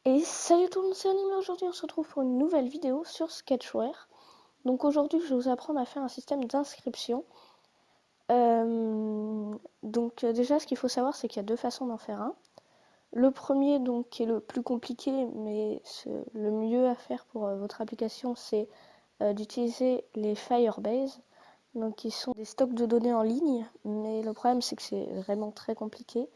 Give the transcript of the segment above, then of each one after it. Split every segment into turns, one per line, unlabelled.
Et salut tout le monde, c'est Anime. Aujourd'hui on se retrouve pour une nouvelle vidéo sur Sketchware. Donc aujourd'hui je vais vous apprendre à faire un système d'inscription. Déjà ce qu'il faut savoir c'est qu'il y a deux façons d'en faire un. Le premier donc qui est le plus compliqué mais le mieux à faire pour votre application c'est d'utiliser les Firebase. Donc qui sont des stocks de données en ligne, mais le problème c'est que c'est vraiment très compliqué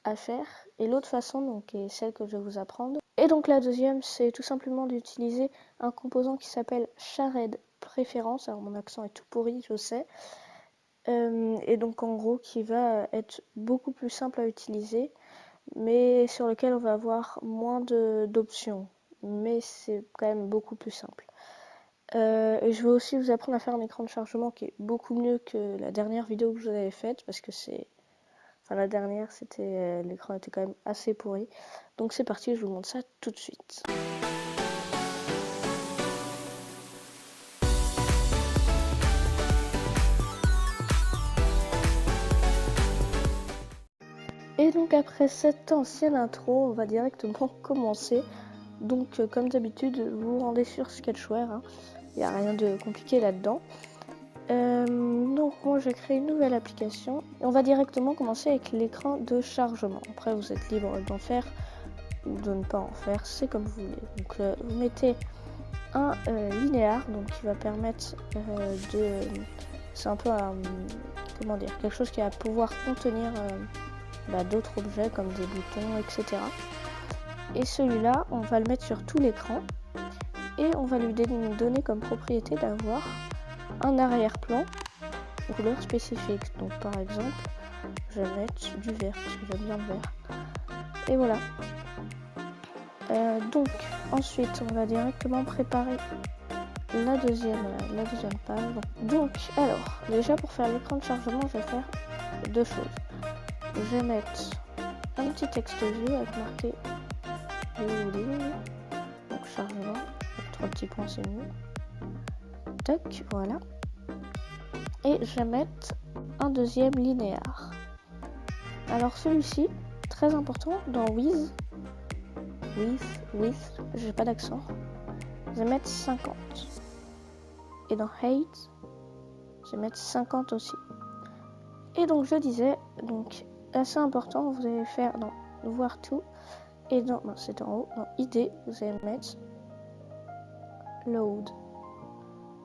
à faire. Et l'autre façon donc est celle que je vais vous apprendre. Et donc la deuxième c'est tout simplement d'utiliser un composant qui s'appelle Shared Préférence. Alors mon accent est tout pourri, je sais. Et donc en gros qui va être beaucoup plus simple à utiliser, mais sur lequel on va avoir moins d'options. Mais c'est quand même beaucoup plus simple. Et je vais aussi vous apprendre à faire un écran de chargement qui est beaucoup mieux que la dernière vidéo que je vous avais faite, parce que c'est... Enfin la dernière, c'était l'écran était quand même assez pourri. Donc c'est parti, je vous montre ça tout de suite. Et donc après cette ancienne intro, on va directement commencer. Donc comme d'habitude, vous vous rendez sur Sketchware, hein. Il n'y a rien de compliqué là-dedans. Donc moi j'ai créé une nouvelle application et on va directement commencer avec l'écran de chargement. Après vous êtes libre d'en faire ou de ne pas en faire, c'est comme vous voulez. Donc vous mettez un linéaire donc qui va permettre c'est un peu comment dire, quelque chose qui va pouvoir contenir d'autres objets comme des boutons, etc. Et celui-là on va le mettre sur tout l'écran et on va lui donner comme propriété d'avoir un arrière-plan de couleur spécifique. Donc par exemple, je vais mettre du vert parce que j'aime bien le vert. Et voilà. Donc ensuite, on va directement préparer la deuxième page. Donc alors, déjà pour faire l'écran de chargement, je vais faire deux choses. Je vais mettre un petit texte vue avec marqué loading. Donc chargement, avec 3 petits points c'est mieux. Tac, voilà. Et je vais mettre un deuxième linéaire. Alors celui-ci, très important, dans with, j'ai pas d'accent, je vais mettre 50. Et dans hate, je vais mettre 50 aussi. Et donc je disais, donc assez important, vous allez faire dans voir tout, et dans, non c'est en haut, dans id, vous allez mettre load.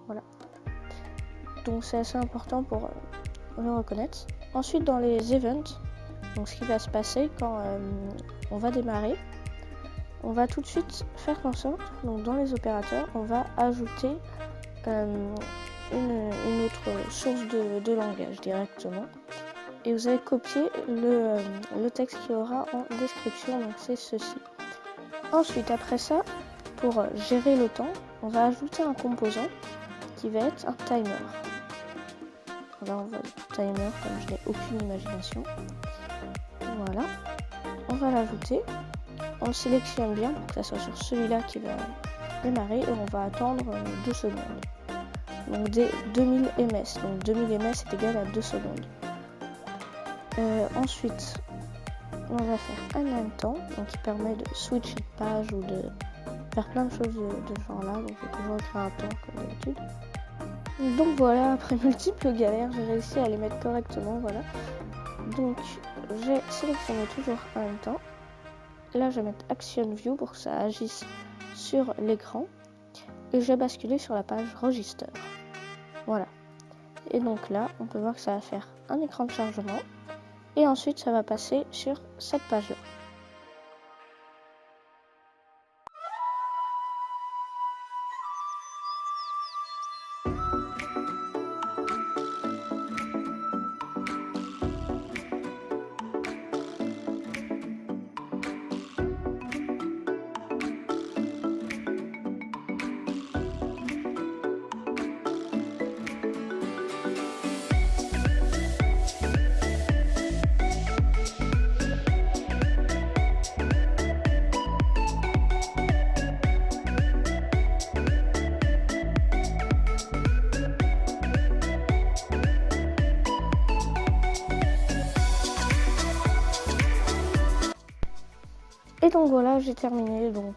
Voilà. Donc c'est assez important pour le reconnaître. Ensuite dans les events, donc ce qui va se passer quand on va démarrer, on va tout de suite faire en sorte, donc dans les opérateurs, on va ajouter une autre source de langage directement. Et vous allez copier le texte qu'il y aura en description, donc c'est ceci. Ensuite, après ça, pour gérer le temps, on va ajouter un composant qui va être un timer. Là, on va timer comme je n'ai aucune imagination. Voilà, on va l'ajouter. On le sélectionne bien pour que ça soit sur celui-là qui va démarrer et on va attendre 2 secondes. Donc des 2000 ms. Donc 2000 ms est égal à 2 secondes. Ensuite, on va faire un même temps, donc qui permet de switcher de page ou de faire plein de choses de ce genre là. Donc il faut toujours écrire un temps comme d'habitude. Donc voilà, après multiples galères, j'ai réussi à les mettre correctement, voilà. Donc j'ai sélectionné toujours un même temps. Là je vais mettre Action View pour que ça agisse sur l'écran. Et je vais basculer sur la page Register. Voilà. Et donc là, on peut voir que ça va faire un écran de chargement. Et ensuite, ça va passer sur cette page-là. donc voilà, j'ai terminé, donc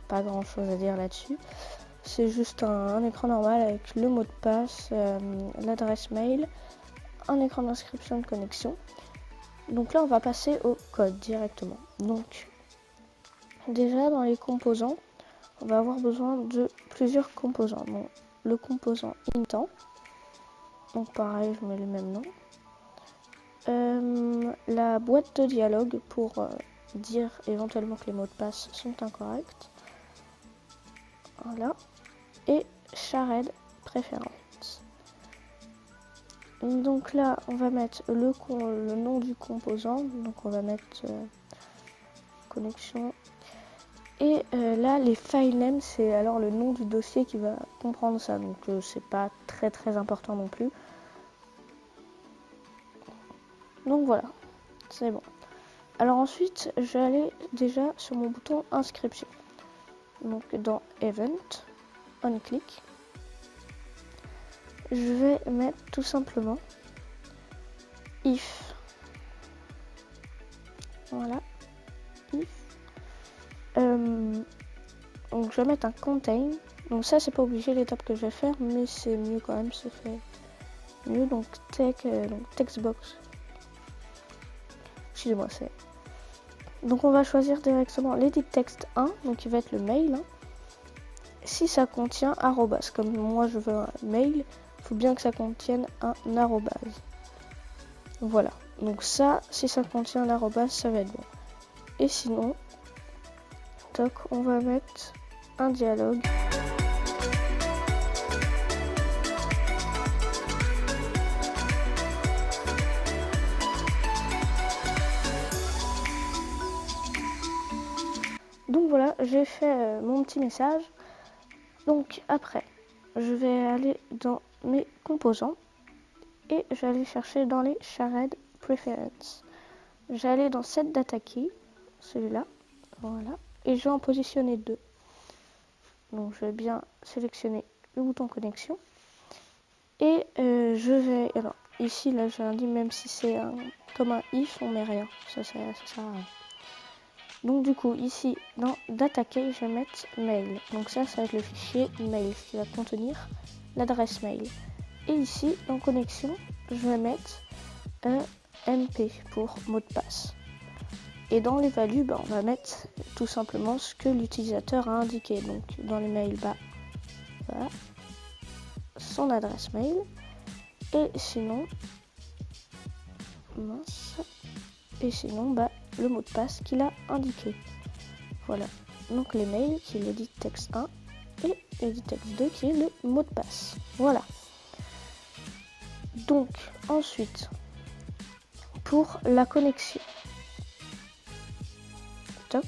pas grand chose à dire là-dessus. C'est juste un écran normal avec le mot de passe, l'adresse mail, un écran d'inscription de connexion. Donc là, on va passer au code directement. Donc déjà dans les composants, on va avoir besoin de plusieurs composants. Donc le composant intent, donc pareil, je mets le même nom. La boîte de dialogue pour dire éventuellement que les mots de passe sont incorrects. Voilà. Et shared preference. Donc là, on va mettre le nom du composant. Donc on va mettre connexion. Et là, les file names, c'est alors le nom du dossier qui va comprendre ça. Donc c'est pas très important non plus. Donc voilà, c'est bon. Alors ensuite, je vais aller déjà sur mon bouton inscription. Donc dans Event, on click. Je vais mettre tout simplement if. Voilà, if. Donc je vais mettre un contain. Donc ça c'est pas obligé l'étape que je vais faire, mais c'est mieux quand même, ça fait mieux. Donc textbox. Excusez-moi, c'est. Donc on va choisir directement l'edit text 1, donc qui va être le mail. Si ça contient arrobas, comme moi je veux un mail, il faut bien que ça contienne un arrobase. Voilà. Donc ça, si ça contient un arrobase, ça va être bon. Et sinon, toc, on va mettre un dialogue. Donc voilà, j'ai fait mon petit message. Donc après, je vais aller dans mes composants et je vais aller chercher dans les shared preference. Je vais aller dans set data key, celui-là, voilà, et je vais en positionner 2. Donc je vais bien sélectionner le bouton connexion et je vais, alors ici là je l'indique, même si c'est comme un if, on met rien, ça sert à rien. Donc du coup ici dans data key je vais mettre mail, donc ça va être le fichier mail qui va contenir l'adresse mail. Et ici dans connexion je vais mettre MP pour mot de passe. Et dans les values, on va mettre tout simplement ce que l'utilisateur a indiqué. Donc dans les mails, voilà, son adresse mail. Et sinon, le mot de passe qu'il a indiqué. Voilà. Donc les mails qui est l'edit text 1 et l'edit text 2 qui est le mot de passe. Voilà. Donc ensuite, pour la connexion, toc,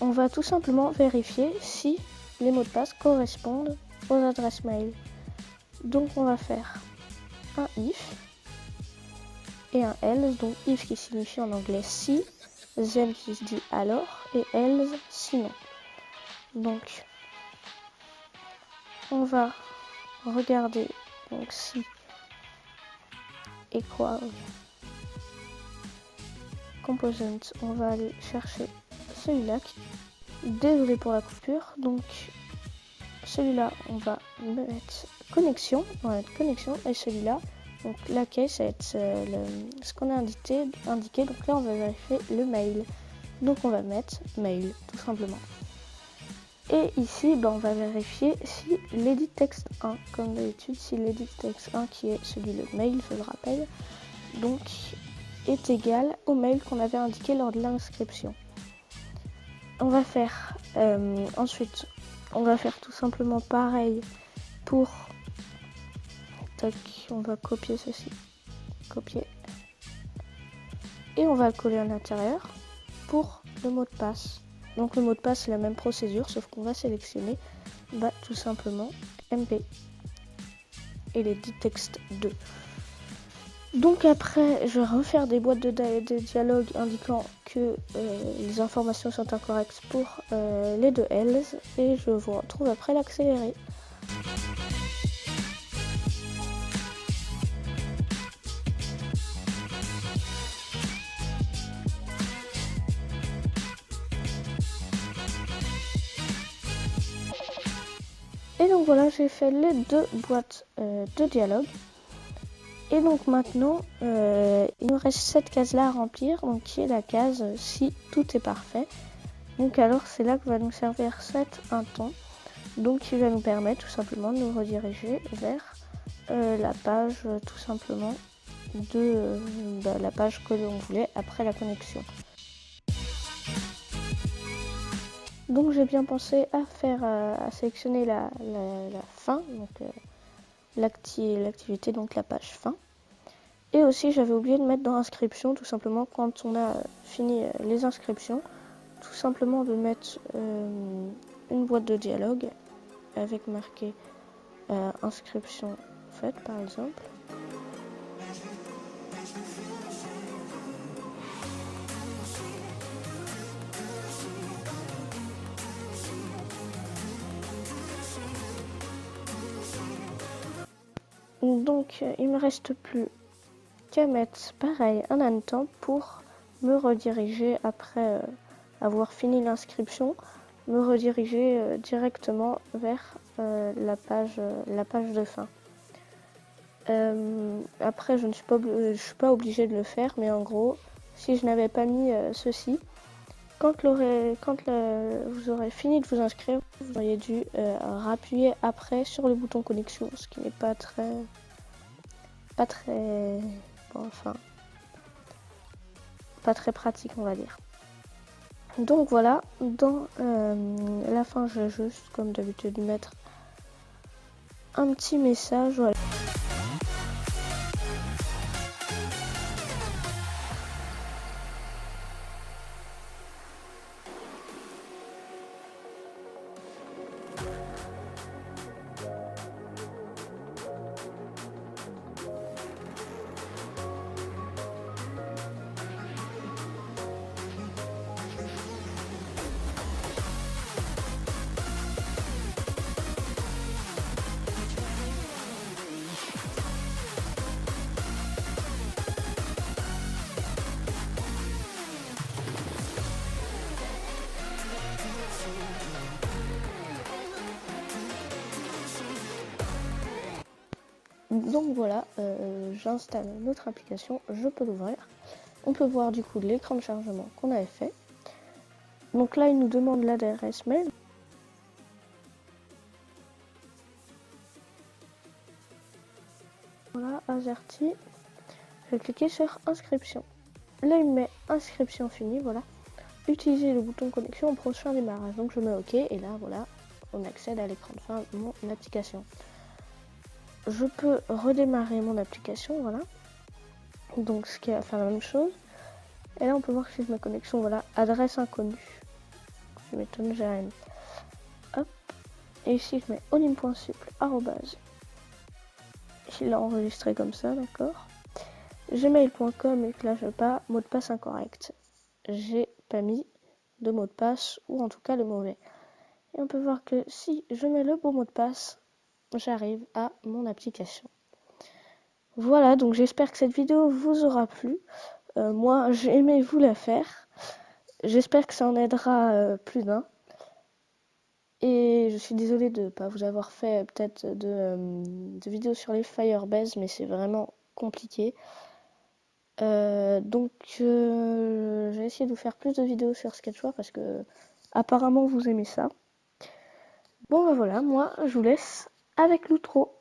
on va tout simplement vérifier si les mots de passe correspondent aux adresses mail. Donc on va faire un if et un else, donc if qui signifie en anglais si, then qui se dit alors, et else sinon. Donc on va regarder donc si equal component, on va aller chercher celui-là. Désolé pour la coupure, donc celui-là on va mettre connexion, et celui-là, donc la case ça va être ce qu'on a indiqué, donc là on va vérifier le mail, donc on va mettre mail tout simplement. Et ici on va vérifier si l'edit text 1, comme d'habitude, si l'edit text 1 qui est celui de mail, je le rappelle, donc est égal au mail qu'on avait indiqué lors de l'inscription. On va faire ensuite, on va faire tout simplement pareil pour, tac, on va copier ceci, copier, et on va le coller à l'intérieur pour le mot de passe. Donc le mot de passe c'est la même procédure, sauf qu'on va sélectionner tout simplement MP et l'edit text 2. Donc après, je vais refaire des boîtes de dialogue indiquant que les informations sont incorrectes pour les deux else, et je vous retrouve après l'accéléré. Et donc voilà, j'ai fait les 2 boîtes de dialogue. Et donc maintenant, il nous reste cette case-là à remplir, donc qui est la case si tout est parfait. Donc alors c'est là que va nous servir set un temps, donc qui va nous permettre tout simplement de nous rediriger vers la page tout simplement de la page que l'on voulait après la connexion. Donc j'ai bien pensé à sélectionner la fin, donc l'activité, donc la page fin. Et aussi j'avais oublié de mettre dans inscription, tout simplement quand on a fini les inscriptions, tout simplement de mettre une boîte de dialogue avec marqué inscription faite par exemple. Donc il me reste plus qu'à mettre pareil un hanneton pour me rediriger après avoir fini l'inscription, me rediriger directement vers la page de fin. Après je ne suis pas obligée de le faire, mais en gros si je n'avais pas mis ceci, quand vous aurez fini de vous inscrire, vous auriez dû rappuyer après sur le bouton connexion, ce qui n'est pas très bon, enfin pas très pratique on va dire. Donc voilà, dans la fin je vais juste comme d'habitude mettre un petit message. Voilà. Donc voilà, j'installe notre application, je peux l'ouvrir. On peut voir du coup l'écran de chargement qu'on avait fait. Donc là, il nous demande l'adresse mail. Voilà, Azerty. Je vais cliquer sur inscription. Là, il me met inscription finie, voilà. Utiliser le bouton connexion au prochain démarrage. Donc je mets OK et là, voilà, on accède à l'écran de fin de mon application. Je peux redémarrer mon application, voilà. Donc ce qui va faire la même chose. Et là on peut voir que c'est ma connexion, voilà, adresse inconnue. Je mets Tonjaren. Hop. Et ici je mets onim.suple, arrobase. Il l'a enregistré comme ça, d'accord. Gmail.com et que là je pas, mot de passe incorrect. J'ai pas mis de mot de passe, ou en tout cas le mauvais. Et on peut voir que si je mets le bon mot de passe, j'arrive à mon application. Voilà, donc j'espère que cette vidéo vous aura plu. Moi, j'ai aimé vous la faire. J'espère que ça en aidera plus d'un. Et je suis désolée de ne pas vous avoir fait peut-être de vidéos sur les Firebase, mais c'est vraiment compliqué. Donc, j'ai essayé de vous faire plus de vidéos sur Sketchware parce que apparemment vous aimez ça. Bon, ben voilà, moi, je vous laisse avec l'outro.